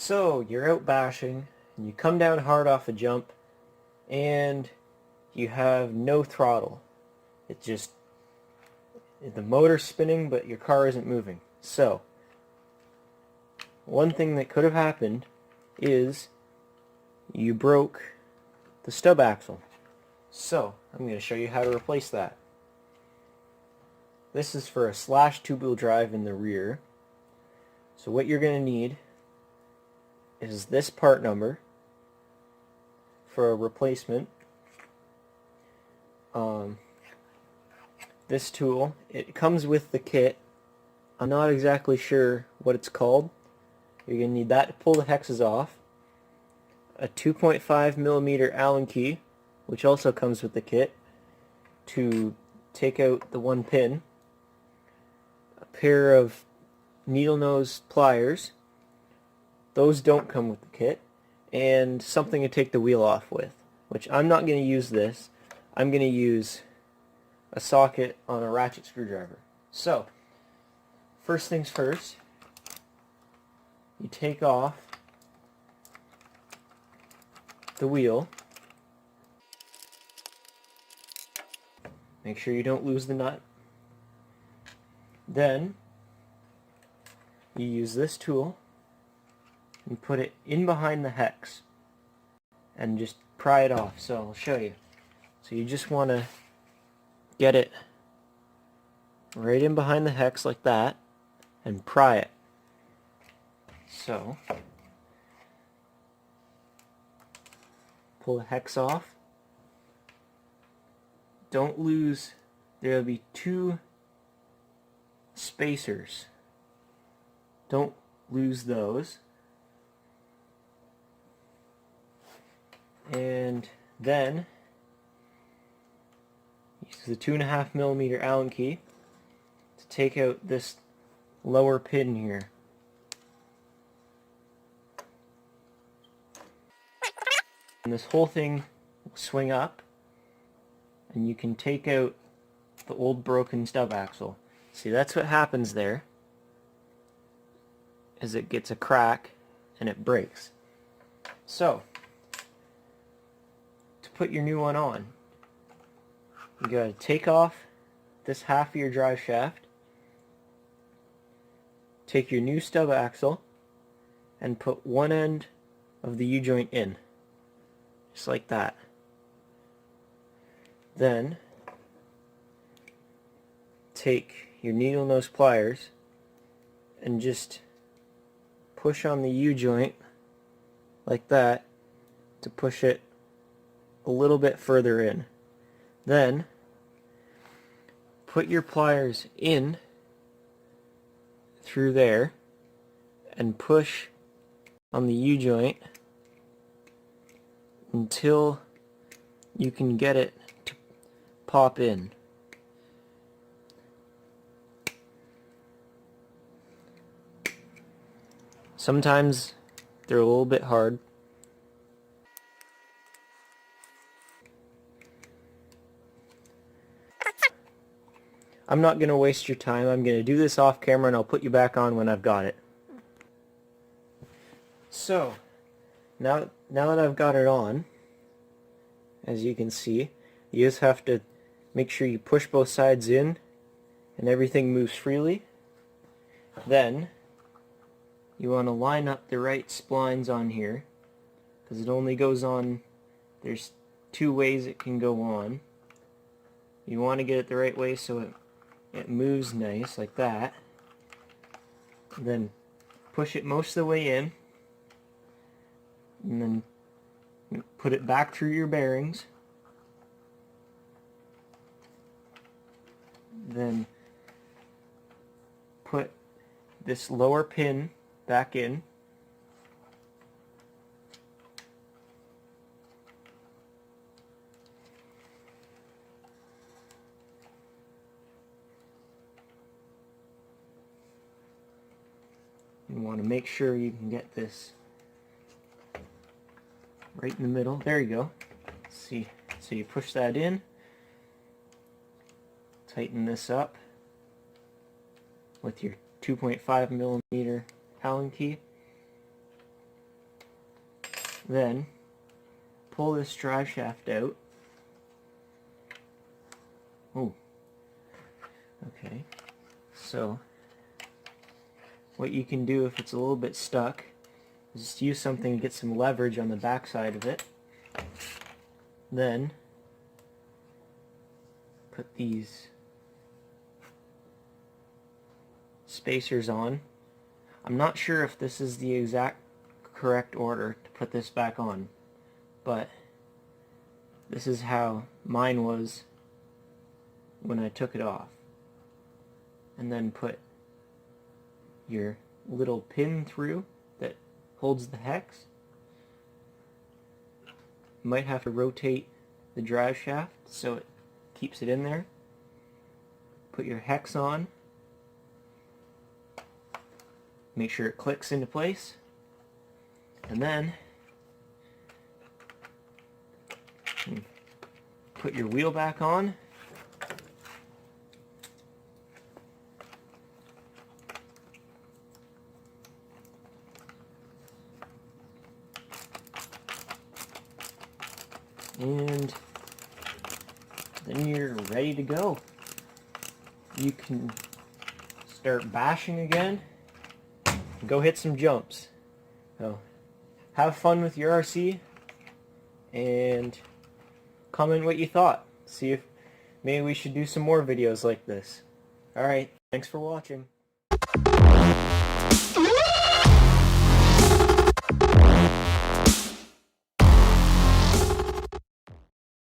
So you're out bashing, and you come down hard off a jump, and you have no throttle. It's just the motor's spinning, but your car isn't moving. So one thing that could have happened is you broke the stub axle. So I'm going to show you how to replace that. This is for a slash two-wheel drive in the rear. So what you're going to need is this part number for a replacement. This tool, it comes with the kit. I'm not exactly sure what it's called. You're going to need that to pull the hexes off. A 2.5mm Allen key, which also comes with the kit, to take out the one pin. A pair of needle nose pliers. Those don't come with the kit. And something to take the wheel off with, which I'm not going to use this. I'm going to use a socket on a ratchet screwdriver. So, first things first, you take off the wheel. Make sure you don't lose the nut. Then, you use this tool and put it in behind the hex and just pry it off. So I'll show you. So you just want to get it right in behind the hex like that and pry it. So pull the hex off. Don't lose, there'll be two spacers. Don't lose those. And then use the 2.5mm Allen key to take out this lower pin here. And this whole thing will swing up, and you can take out the old broken stub axle. See, that's what happens there, is it gets a crack and it breaks. So, to put your new one on, you gotta take off this half of your drive shaft, take your new stub axle, and put one end of the U-joint in, just like that. Then take your needle nose pliers and just push on the U-joint like that to push it a little bit further in. Then put your pliers in through there and push on the U-joint until you can get it to pop in. Sometimes they're a little bit hard. I'm not going to waste your time. I'm going to do this off camera and I'll put you back on when I've got it. So, now that I've got it on, as you can see, you just have to make sure you push both sides in and everything moves freely. Then, you want to line up the right splines on here, because it only goes on, there's two ways it can go on. You want to get it the right way so it moves nice, like that. Then push it most of the way in, and then put it back through your bearings. Then put this lower pin back in. You want to make sure you can get this right in the middle. There you go. See, so you push that in, tighten this up with your 2.5mm Allen key, Then pull this drive shaft out. Oh, okay. So what you can do if it's a little bit stuck is just use something to get some leverage on the back side of it. Then put these spacers on. I'm not sure if this is the exact correct order to put this back on, but this is how mine was when I took it off. And then put your little pin through that holds the hex. You might have to rotate the drive shaft so it keeps it in there. Put your hex on. Make sure it clicks into place. And then put your wheel back on. And then you're ready to go. You can start bashing again and go hit some jumps. So have fun with your RC and comment what you thought. See if maybe we should do some more videos like this. Alright, thanks for watching.